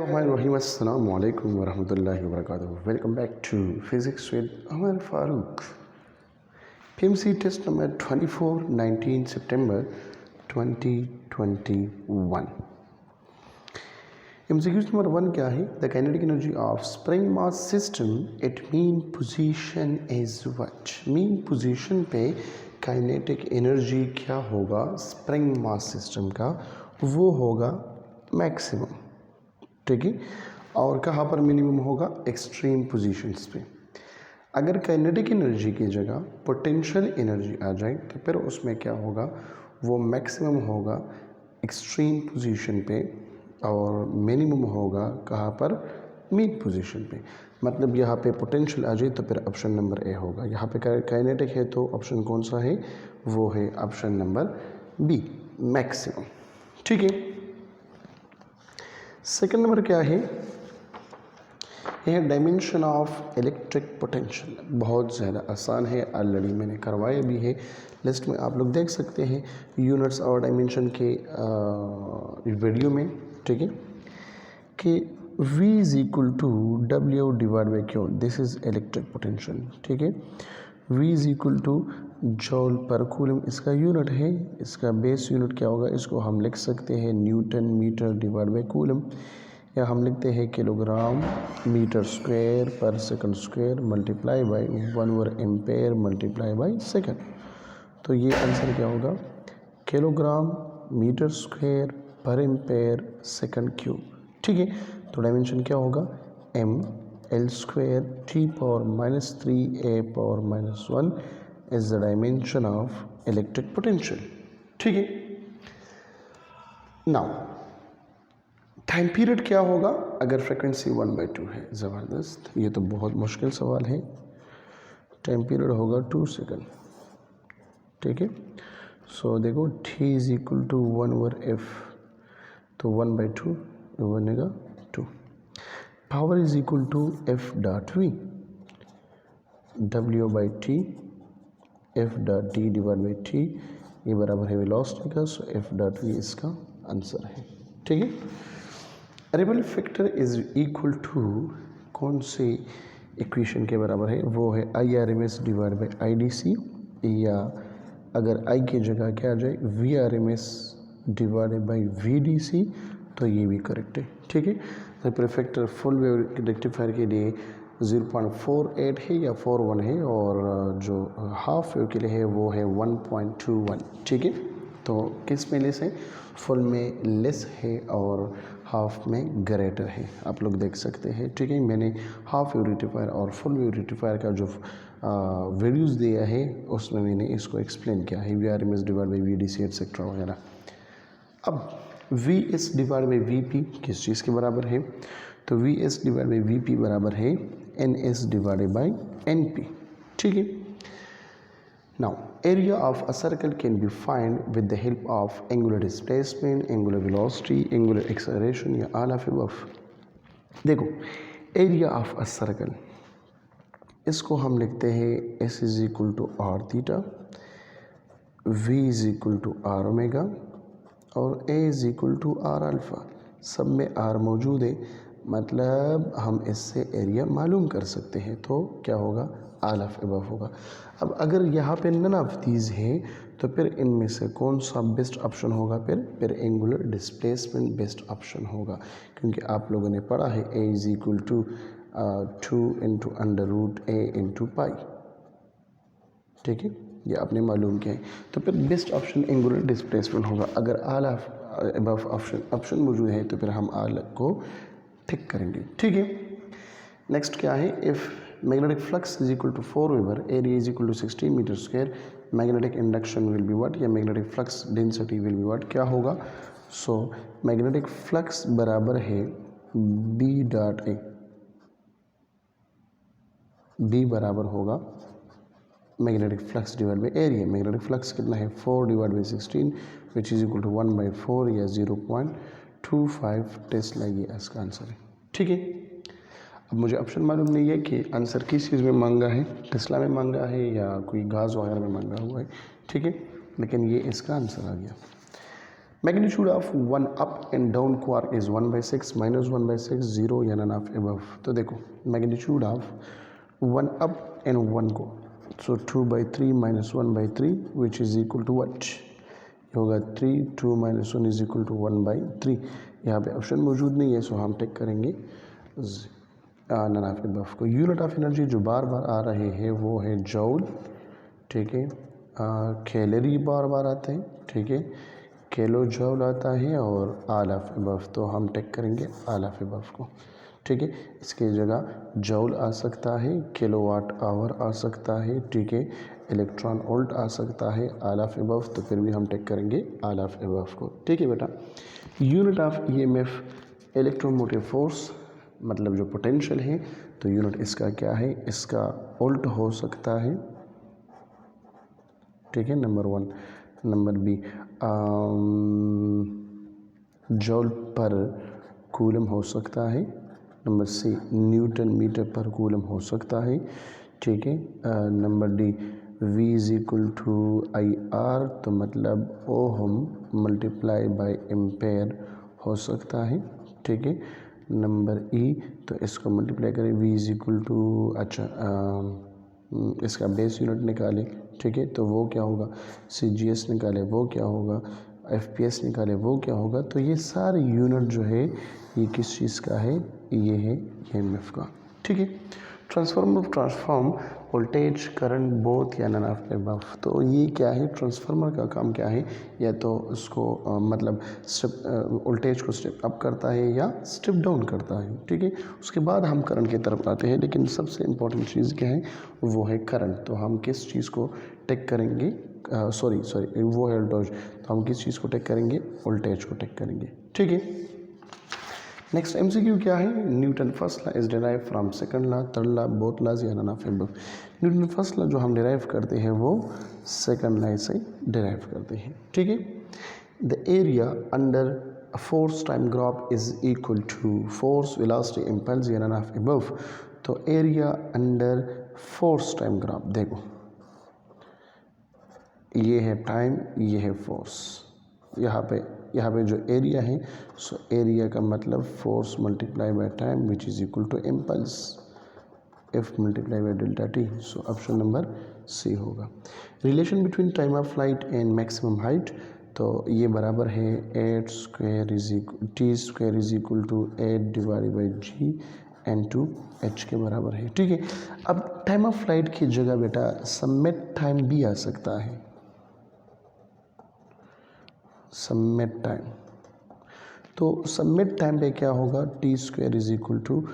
बिस्मिल्लाहिर्रहमानिर्रहीम अस्सलामु अलैकुम वरहमतुल्लाहि वबरकातुहू। Welcome back to physics with Amar Farooq. PMC test number 24 19 सितंबर 2021। MCQ नंबर 1 क्या है? The kinetic energy of spring mass system at mean position is what? Mean position पे काइनेटिक एनर्जी क्या होगा स्प्रिंग मास सिस्टम का? वो होगा मैक्सिमम, ठीक है। और कहाँ पर मिनिमम होगा? एक्सट्रीम पोजीशंस पे। अगर काइनेटिक एनर्जी की जगह पोटेंशियल एनर्जी आ जाए तो फिर उसमें क्या होगा? वो मैक्सिमम होगा एक्सट्रीम पोजीशन पे और मिनिमम होगा कहाँ पर? मिड पोजीशन पे। मतलब यहाँ पे पोटेंशियल आ जाए तो फिर ऑप्शन नंबर ए होगा। यहाँ पे काइनेटिक है तो ऑप्शन कौन सा है? वो है ऑप्शन नंबर बी, मैक्सिमम, ठीक है। सेकंड नंबर क्या है? यह डायमेंशन ऑफ इलेक्ट्रिक पोटेंशियल। बहुत ज़्यादा आसान है, ऑलरेडी मैंने करवाया भी है। लिस्ट में आप लोग देख सकते हैं यूनिट्स और डायमेंशन के वीडियो में, ठीक है। कि V is equal to W divide by Q, this is electric potential, ठीक है। V is equal to joule per coulomb इसका यूनिट है। इसका बेस यूनिट क्या होगा? इसको हम लिख सकते हैं newton metre divide by coulomb, या हम लिखते हैं kilogram metre square per second square multiply by 1/एम्पेयर मल्टीप्लाई बाई सेकंड। तो ये आंसर क्या होगा? Kilogram metre square per ampere second cube, ठीक है। तो डायमेंशन क्या होगा? ml square T⁻³ A⁻⁻1 is the dimension of electric potential, ठीक है। नाउ टाइम पीरियड क्या होगा अगर फ्रिक्वेंसी 1/2 है? ज़बरदस्त, ये तो बहुत मुश्किल सवाल है। टाइम पीरियड होगा 2 सेकंड, ठीक है। सो देखो t is equal to 1/f, तो 1/2 बनेगा 2। Power is equal to f.v, w/t, f.d divide by t, ये बराबर है वेलोसिटी का, सो f.v इसका आंसर है, ठीक है। Ripple factor is equal to कौन से इक्वेशन के बराबर है? वो है IRMS डिवाइड बाई IDC, या अगर I की जगह क्या आ जाए VRMS डिवाइड बाई VDC, तो ये भी करेक्ट है, ठीक है। Ripple factor full wave rectifier के लिए 0.48 है या 41 है, और जो हाफ वेव के लिए है वो है 1.21, ठीक है। तो किस में लेस है? फुल में लेस है और हाफ में ग्रेटर है, आप लोग देख सकते हैं, ठीक है। मैंने हाफ वेव रेक्टिफायर और फुल वेव रेक्टिफायर का जो वीडियोस दिया है उसमें मैंने इसको एक्सप्लेन किया है, VRMS divide by VDC etcetera वगैरह। अब VS डिवाइड बाई VP किस चीज़ के बराबर है? तो VS डिवाइड बाई VP बराबर है NS डिवाइडेड बाई NP, ठीक है। Now, area of a circle can be found with the help of angular displacement, angular velocity, angular acceleration, या all of above। देखो area of a circle, इसको हम लिखते हैं S is equal to R theta, V is equal to R omega, और A is equal to R alpha. सब में R मौजूद है, मतलब हम इससे एरिया मालूम कर सकते हैं। तो क्या होगा? ऑल ऑफ अबव होगा। अब अगर यहाँ पे नन ऑफ दीज है तो फिर इनमें से कौन सा बेस्ट ऑप्शन होगा? फिर एंगुलर डिस्प्लेसमेंट बेस्ट ऑप्शन होगा, क्योंकि आप लोगों ने पढ़ा है A is equal to 2 into √A into pi, ठीक है, ये आपने मालूम किया है। तो फिर बेस्ट ऑप्शन एंगुलर डिस्प्लेसमेंट होगा। अगर ऑल ऑफ अबव ऑप्शन मौजूद है तो फिर हम ऑल को टिक करेंगे, ठीक है। नेक्स्ट क्या है? If magnetic flux is equal to 4 weber, area is equal to 16 metre square, magnetic induction will be what, या magnetic flux density will be what, क्या होगा? सो मैग्नेटिक फ्लक्स बराबर है B.A, B बराबर होगा magnetic flux divide by area. Magnetic flux कितना है? 4 divide by 16 which is equal to 1/4 या 0.25 टेस्ला, ये इसका आंसर है, ठीक है। अब मुझे ऑप्शन मालूम नहीं है कि आंसर किस चीज़ में मांगा है, टेस्ला में मांगा है या कोई गाज वगैरह में मांगा हुआ है, ठीक है, लेकिन ये इसका आंसर आ गया। Magnitude of one up and down quark is 1/6 -1/6 0 या नन ऑफ अबव। तो देखो magnitude of one up and one को, so 2/3 -1/3 which is equal to what होगा 3, 2 - 1 इज इक्वल टू 1/3। यहाँ पे ऑप्शन मौजूद नहीं है, सो हम टेक करेंगे नन ऑफ अबव को। यूनिट ऑफ एनर्जी जो बार बार आ रहे हैं वो है जूल, ठीक है। कैलोरी बार बार आते हैं, ठीक है। किलो जूल आता है और ऑल ऑफ अबव, तो हम टेक करेंगे ऑल ऑफ अबव को, ठीक है। इसके जगह जूल आ सकता है, किलोवाट आवर आ सकता है, ठीक है। इलेक्ट्रॉन वोल्ट आ सकता है, ऑल ऑफ अबव, तो फिर भी हम टेक करेंगे ऑल ऑफ अबव को, ठीक है बेटा। Unit of EMF electromotive force, मतलब जो पोटेंशियल है, तो यूनिट इसका क्या है, इसका वोल्ट हो सकता है, ठीक है, number 1। Number B joule per coulomb हो सकता है। Number C newton metre per coulomb हो सकता है, ठीक है। Number D V is equal to IR, तो मतलब ओहम मल्टीप्लाई बाय एम्पेयर हो सकता है, ठीक है। नंबर ई, तो इसको मल्टीप्लाई करें V इज इक्वल टू, अच्छा इसका बेस यूनिट निकाले, ठीक है, तो वो क्या होगा, CGS निकाले वो क्या होगा, FPS निकाले वो क्या होगा। तो ये सारे यूनिट जो है ये किस चीज़ का है, ये है EMF का, ठीक है। Transformer transform voltage current both या नन ऑफ अबव। तो ये क्या है, ट्रांसफार्मर का काम क्या है, या तो उसको मतलब स्टेप वोल्टेज को स्टेप अप करता है या स्टेप डाउन करता है, ठीक है। उसके बाद हम करंट की तरफ आते हैं, लेकिन सबसे इम्पोर्टेंट चीज़ क्या है, वो है करंट। तो हम किस चीज़ को टेक करेंगे, सॉरी वो है वोल्टेज, तो हम किस चीज़ को टेक करेंगे, वोल्टेज को टेक करेंगे, ठीक है। नेक्स्ट MCQ क्या है, Newton first law is derive from second law, third law, both laws या none of above. Newton first law जो हम डिराइव करते हैं वो सेकंड लॉ से डिराइव करते हैं, ठीक है। The area under force time graph is equal to force velocity impulse या नन ऑफ अबव। तो area under force time graph, देखो ये है टाइम, ये है फोर्स, यहाँ पे जो एरिया है, सो एरिया का मतलब force multiply by time which is equal to impulse F multiply by delta T. So option number C होगा। Relation between time of flight and maximum height, तो ये बराबर है 8 square is equal T square is equal to 8 divide by ji n2 h के बराबर है, ठीक है। अब टाइम ऑफ फ्लाइट की जगह बेटा सबमिट टाइम भी आ सकता है, सबमिट टाइम। तो सबमिट टाइम पे क्या होगा, T square is equal to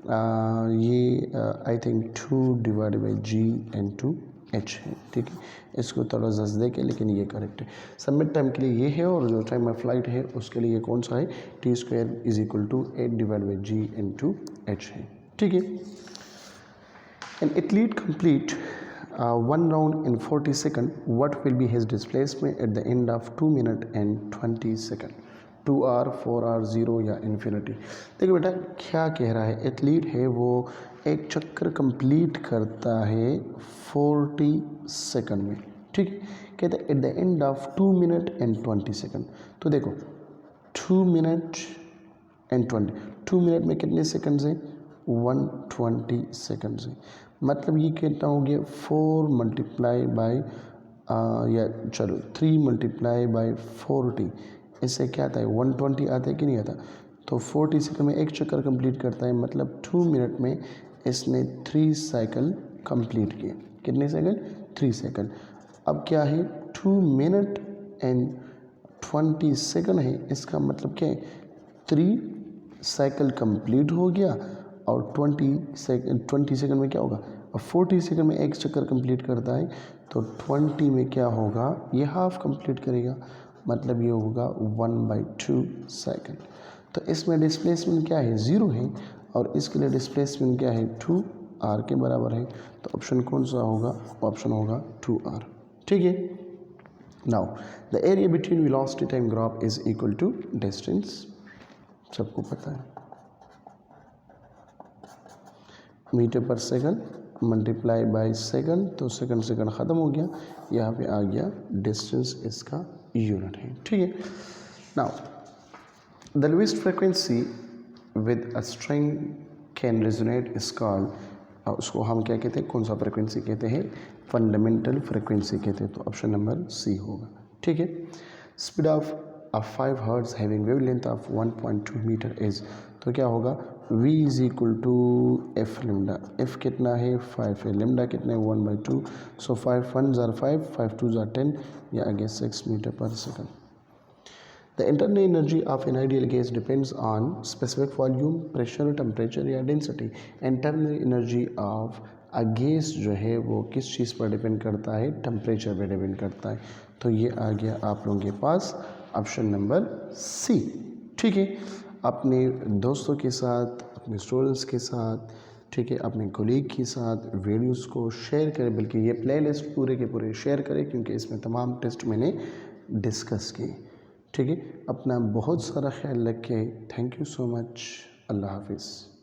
ये I think 2 divide by ji n2 h है, ठीक है। इसको थोड़ा जस दे के, लेकिन ये करेक्ट है। सबमिट टाइम के लिए ये है, और जो टाइम ऑफ फ्लाइट है उसके लिए कौन सा है, T square is equal to 8 divide by ji n2 h है, ठीक है। An athlete complete one round in 40 seconds, what will be his displacement at the end of 2 minutes and 20 seconds? 2R, 4R, 0 या infinity. देखो बेटा क्या कह रहा है, एथलीट है वो एक चक्कर कंप्लीट करता है 40 सेकंड में, ठीक है। कहते हैं at the end of 2 minute and 20 second. तो देखो 2 मिनट एंड 2 मिनट में कितने सेकंड्स हैं, 120 सेकंड्स हैं। मतलब ये कितना हो गया, 4 मल्टीप्लाई बाई या चलो 3 मल्टीप्लाई बाई 40, इससे क्या आता है 120 आता है कि नहीं आता। तो 40 सेकंड में एक चक्कर कंप्लीट करता है, मतलब 2 मिनट में इसने 3 साइकिल कंप्लीट किए। कितने सेकंड, 3 सेकंड। अब क्या है 2 मिनट एंड 20 सेकंड है, इसका मतलब क्या है 3 साइकिल कंप्लीट हो गया, और 20 सेकंड में क्या होगा, और 40 सेकंड में एक चक्कर कंप्लीट करता है, तो 20 में क्या होगा, ये हाफ कंप्लीट करेगा, मतलब ये होगा 1/2 सेकंड। तो इसमें डिस्प्लेसमेंट क्या है, 0 है, और इसके लिए डिस्प्लेसमेंट क्या है 2R के बराबर है। तो ऑप्शन कौन सा होगा, ऑप्शन होगा 2R, ठीक है। Now the area between velocity time graph is equal to distance, सबको पता है, metre per second multiply by second, तो सेकंड ख़त्म हो गया, यहाँ पे आ गया डिस्टेंस, इसका यूनिट है, ठीक है। Now the lowest frequency with a string can resonate is called, उसको हम क्या कहते हैं, कौन सा फ्रिक्वेंसी कहते हैं, फंडामेंटल फ्रिक्वेंसी कहते हैं। तो ऑप्शन नंबर सी होगा। ठीक है। Speed of 5 hertz having wavelength of 1.2 metre is, तो क्या होगा, v is equal to f lambda. F कितना है, 5 है, लेमडा कितना है, 1/2। सो 5 1 ज़ार 5, 5 2 ज़ार 10, या आगे 6 metre per second. The internal energy of an ideal gas depends on specific volume, pressure, temperature या density। internal energy of a gas जो है वो किस चीज़ पर डिपेंड करता है, टेम्परेचर पर डिपेंड करता है। तो ये आ गया आप लोगों के पास ऑप्शन नंबर सी। ठीक है। अपने दोस्तों के साथ, अपने स्टूडेंट्स के साथ, ठीक है, अपने कोलीग के साथ वीडियोस को शेयर करें, बल्कि ये प्लेलिस्ट पूरे के पूरे शेयर करें, क्योंकि इसमें तमाम टेस्ट मैंने डिस्कस किए। ठीक है। अपना बहुत सारा ख्याल रखें। Thank you so much. अल्लाह हाफिज़।